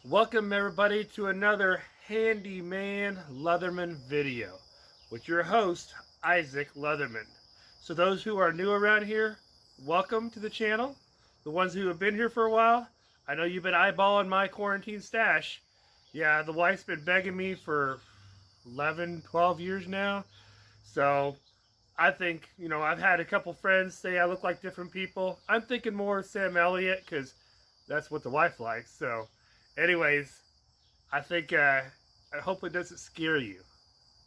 Welcome everybody to another Handyman Leatherman video with your host Isaac Leatherman. So those who are new around here, welcome to the channel. The ones who have been here for a while, I know you've been eyeballing my quarantine stash. Yeah, the wife's been begging me for 11, 12 years now. So I think, I've had a couple friends say I look like different people. I'm thinking more Sam Elliott because that's what the wife likes. So anyways, I think I hope it doesn't scare you.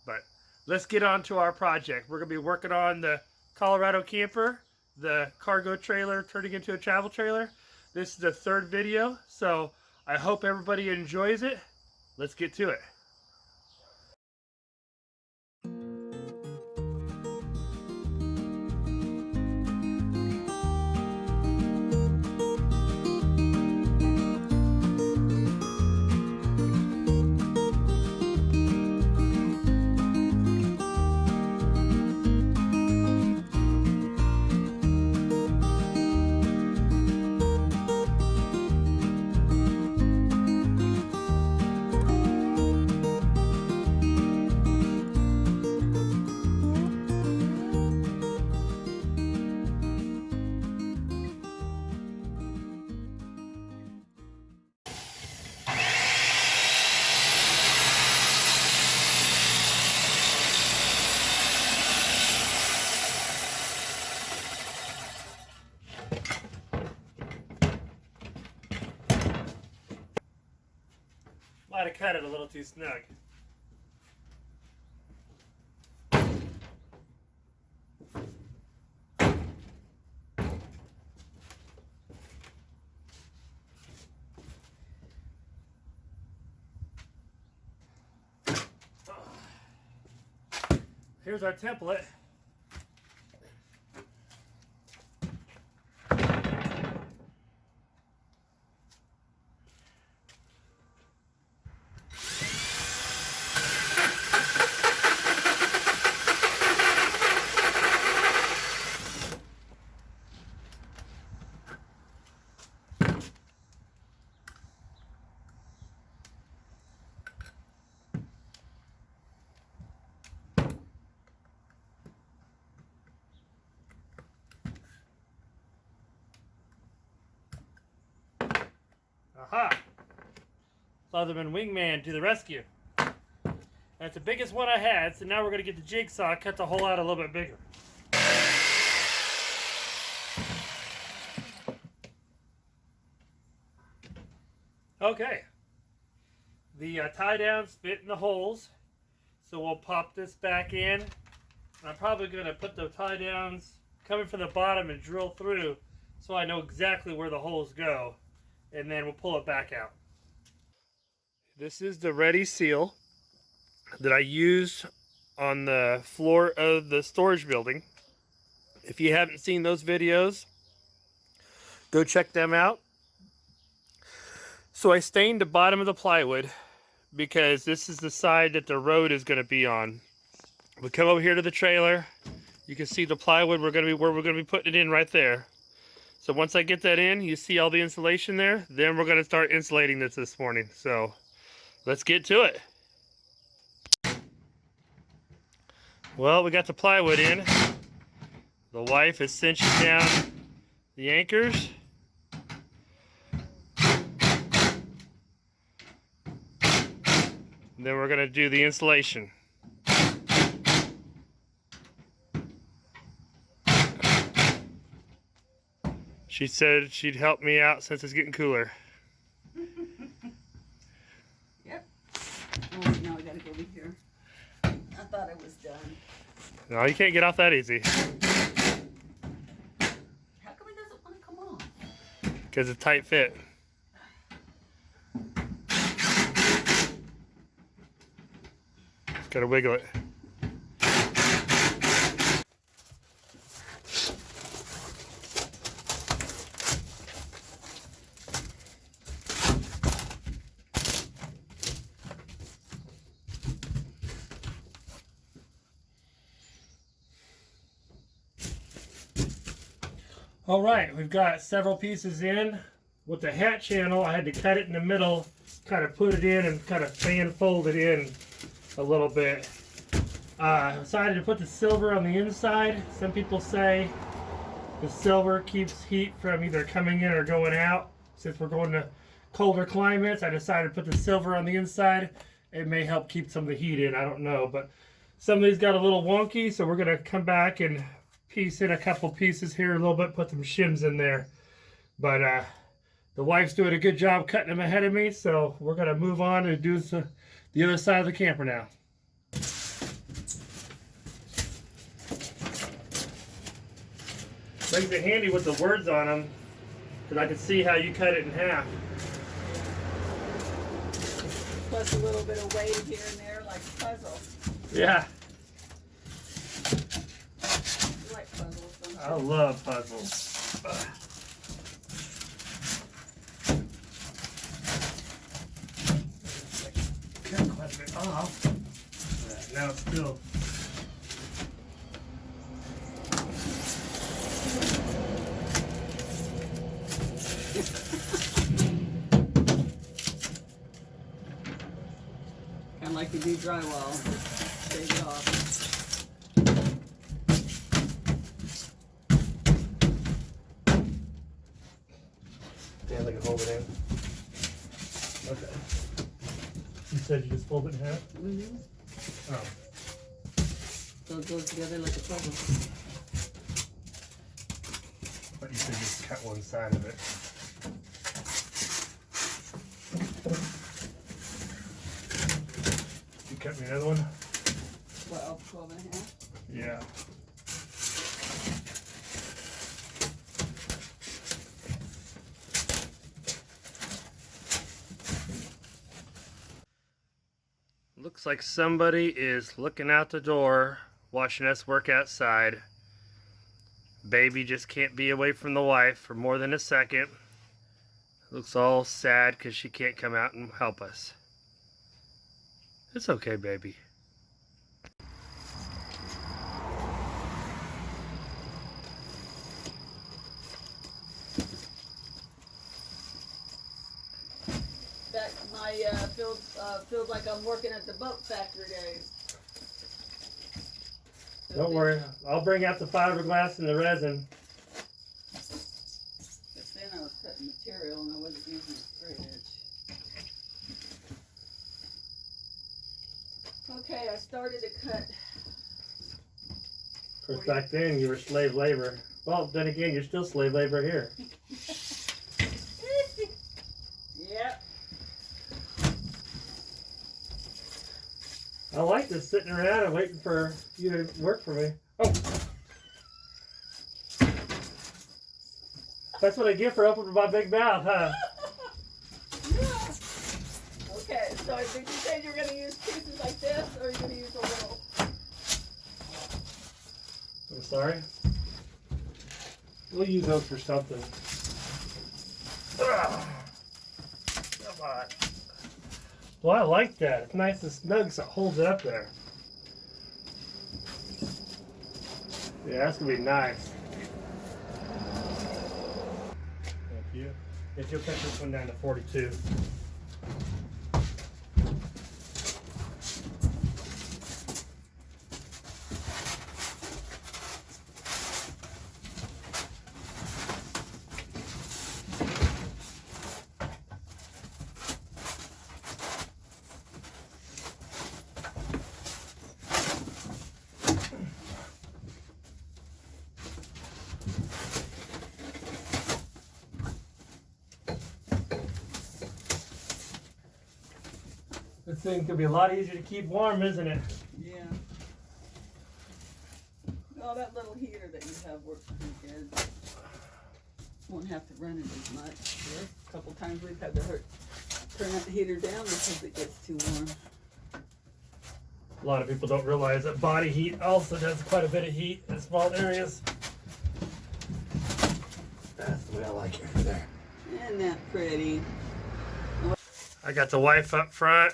But let's get on to our project. We're going to be working on the Colorado camper, the cargo trailer turning into a travel trailer. This is the third video, so I hope everybody enjoys it. Let's get to it. Might have cut it a little too snug. Here's our template. Aha! Leatherman wingman to the rescue. That's the biggest one I had, so now we're going to get the jigsaw, cut the hole out a little bit bigger. Okay. The tie downs fit in the holes, so we'll pop this back in. I'm probably going to put the tie downs coming from the bottom and drill through so I know exactly where the holes go, and then we'll pull it back out. This is the ready seal that I used on the floor of the storage building. If you haven't seen those videos, go check them out. So I stained the bottom of the plywood because this is the side that the road is going to be on. We come over here to the trailer. You can see the plywood where we're going to be putting it in right there. So once I get that in, you see all the insulation there. Then we're going to start insulating this morning. So let's get to it. Well, we got the plywood in. The wife is cinching down the anchors. And then we're going to do the insulation. She said she'd help me out since it's getting cooler. Yep. Oh, now I gotta go over here. I thought I was done. No, you can't get off that easy. How come it doesn't want to come off? Because it's tight fit. Just gotta wiggle it. All right, we've got several pieces in. with the hat channel, I had to cut it in the middle, kind of put it in and kind of fan fold it in a little bit. I decided to put the silver on the inside. Some people say the silver keeps heat from either coming in or going out. Since we're going to colder climates, I decided to put the silver on the inside. It may help keep some of the heat in, I don't know. But some of these got a little wonky, so we're going to come back and piece in a couple pieces here a little bit, put some shims in there. But the wife's doing a good job cutting them ahead of me, so we're going to move on and do the other side of the camper now. Makes it handy with the words on them, because I can see how you cut it in half. Plus a little bit of weight here and there, like a puzzle. Yeah. You like puzzles, don't you? I love puzzles. Cut quite a bit off. Now it's still. Kind of like you do drywall. Shave it off. Yeah, I can hold it in. Okay. You said you just fold it in half? Mm-hmm. Oh. So it goes together like a puzzle. But you said just cut one side of it. You cut me another one? 12 and a half. Yeah. Looks like somebody is looking out the door, watching us work outside. Baby just can't be away from the wife for more than a second. Looks all sad because she can't come out and help us. It's okay, baby. That feels like I'm working at the boat factory days. Don't worry, I'll bring out the fiberglass and the resin. Because then I was cutting material and I wasn't using a straight edge. Okay, I started to cut. Of course, back then you were slave labor. Well, then again, you're still slave labor here. Yep. I like this sitting around and waiting for you to work for me. Oh! That's what I get for opening my big mouth, huh? Yeah. Okay, so did you say you were going to use pieces like this, or are you going to use a little? I'm sorry. We'll use those for something. Ugh. Come on. Well, I like that. It's nice and snug, so it holds it up there. Yeah, that's gonna be nice. Thank you. If you'll cut this one down to 42. This thing could be a lot easier to keep warm, isn't it? Yeah. Oh, that little heater that you have works pretty good. Won't have to run it as much. Yeah. A couple times we've had to turn that heater down because it gets too warm. A lot of people don't realize that body heat also does quite a bit of heat in small areas. That's the way I like it over there. Isn't that pretty? I got the wife up front,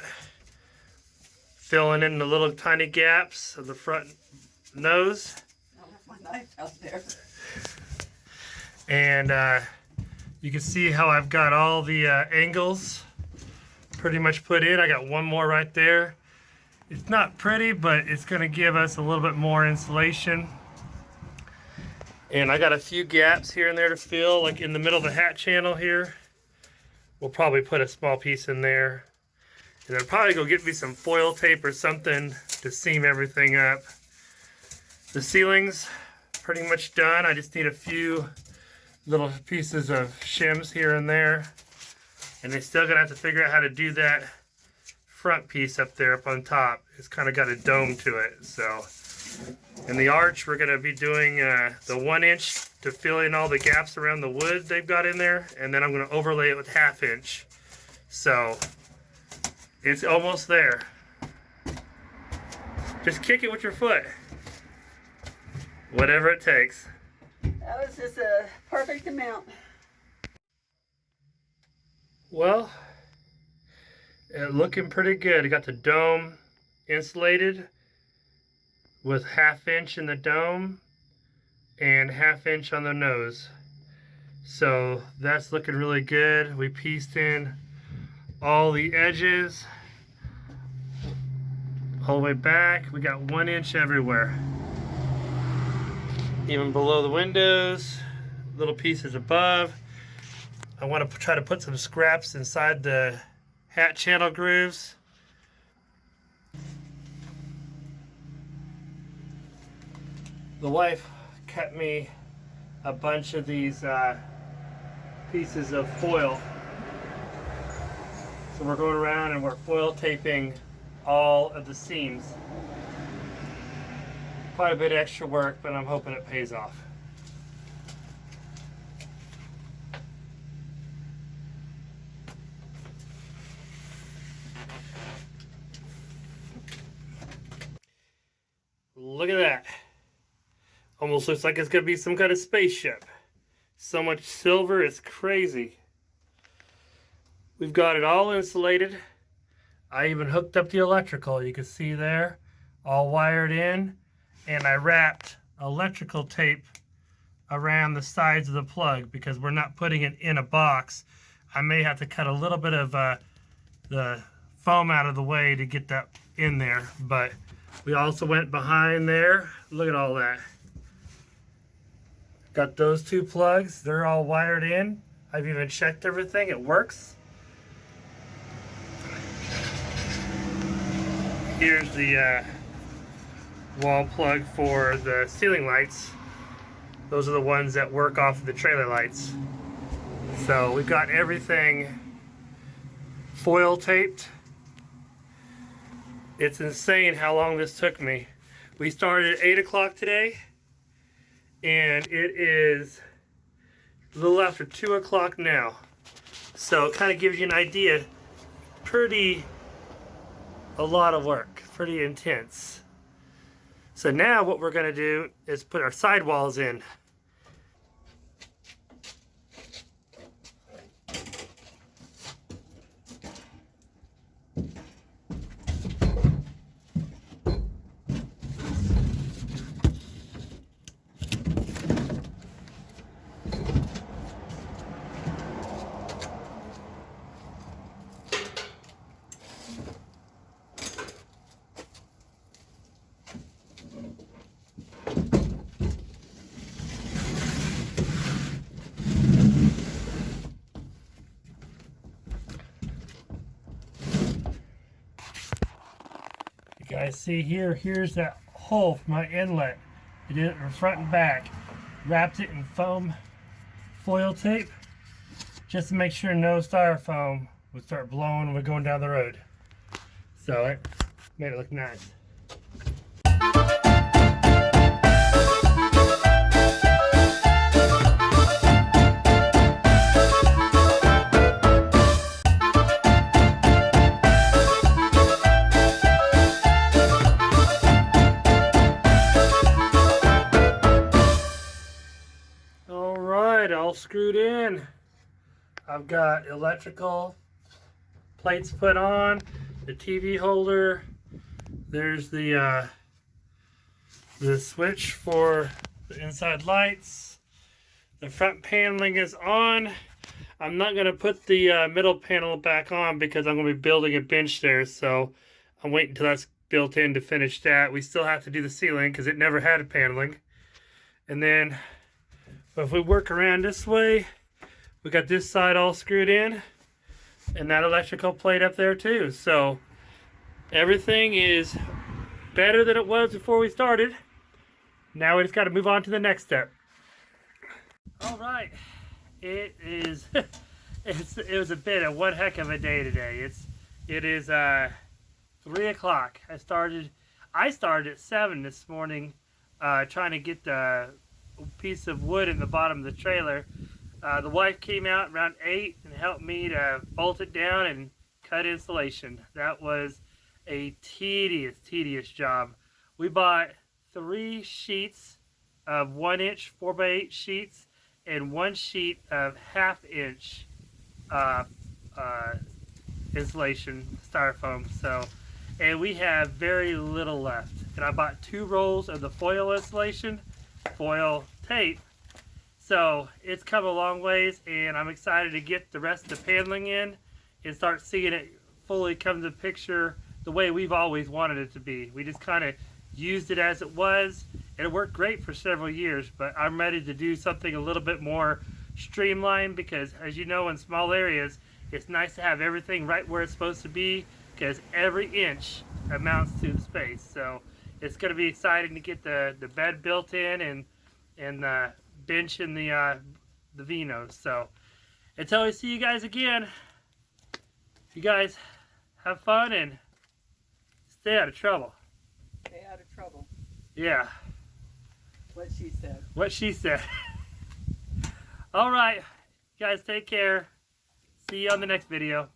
filling in the little tiny gaps of the front nose. I left my knife out there. And You can see how I've got all the angles pretty much put in. I got one more right there. It's not pretty, but it's going to give us a little bit more insulation. And I got a few gaps here and there to fill, like in the middle of the hat channel here. We'll probably put a small piece in there. And then probably go get me some foil tape or something to seam everything up. The ceiling's pretty much done. I just need a few little pieces of shims here and there. And they're still gonna have to figure out how to do that front piece up there up on top. It's kind of got a dome to it. So, in the arch, we're gonna be doing the 1 inch to fill in all the gaps around the wood they've got in there, and then I'm gonna overlay it with 1/2 inch. So, it's almost there. Just kick it with your foot. Whatever it takes. That was just a perfect amount. Well, looking pretty good. I got the dome insulated with 1/2 inch in the dome and 1/2 inch on the nose. So that's looking really good. We pieced in all the edges all the way back. We got 1 inch everywhere. Even below the windows, little pieces above. I want to try to put some scraps inside the hat channel grooves. The wife cut me a bunch of these pieces of foil. So we're going around and we're foil taping all of the seams. Quite a bit of extra work, but I'm hoping it pays off. Look at that. Almost looks like it's going to be some kind of spaceship. So much silver, it's crazy. We've got it all insulated. I even hooked up the electrical, you can see there, all wired in. And I wrapped electrical tape around the sides of the plug because we're not putting it in a box. I may have to cut a little bit of the foam out of the way to get that in there, but we also went behind there. Look at all that. Got those 2 plugs. They're all wired in. I've even checked everything. It works. Here's the wall plug for the ceiling lights. Those are the ones that work off of the trailer lights. So we've got everything foil taped. It's insane how long this took me. We started at 8 o'clock today, and it is a little after 2 o'clock now. So it kind of gives you an idea. A lot of work, pretty intense. So now what we're going to do is put our sidewalls in. You guys see here, here's that hole for my inlet. I did it from front and back. Wrapped it in foil tape just to make sure no styrofoam would start blowing when we're going down the road. So it made it look nice. All screwed in. I've got electrical plates put on, the TV holder. There's the switch for the inside lights. The front paneling is on. I'm not going to put the middle panel back on because I'm going to be building a bench there. So I'm waiting until that's built in to finish that. We still have to do the ceiling because it never had a paneling. And then if we work around this way, we got this side all screwed in and that electrical plate up there too. So everything is better than it was before we started. Now we just got to move on to the next step. All right, it is. It was a bit of one heck of a day today. It is 3 o'clock. I started at 7 this morning, trying to get the piece of wood in the bottom of the trailer. The wife came out around 8 and helped me to bolt it down and cut insulation. That was a tedious job. We bought 3 sheets of 1-inch 4x8 sheets and 1 sheet of 1/2-inch insulation styrofoam. So, and we have very little left. And I bought 2 rolls of the foil insulation, foil tape. So it's come a long ways, and I'm excited to get the rest of the paneling in and start seeing it fully come to picture the way we've always wanted it to be. We just kind of used it as it was, and it worked great for several years, but I'm ready to do something a little bit more streamlined because, as you know, in small areas, it's nice to have everything right where it's supposed to be because every inch amounts to the space. So it's going to be exciting to get the bed built in and the bench and the Vinos. So until I see you guys again, you guys have fun and stay out of trouble. Stay out of trouble. Yeah. What she said. What she said. All right. You guys take care. See you on the next video.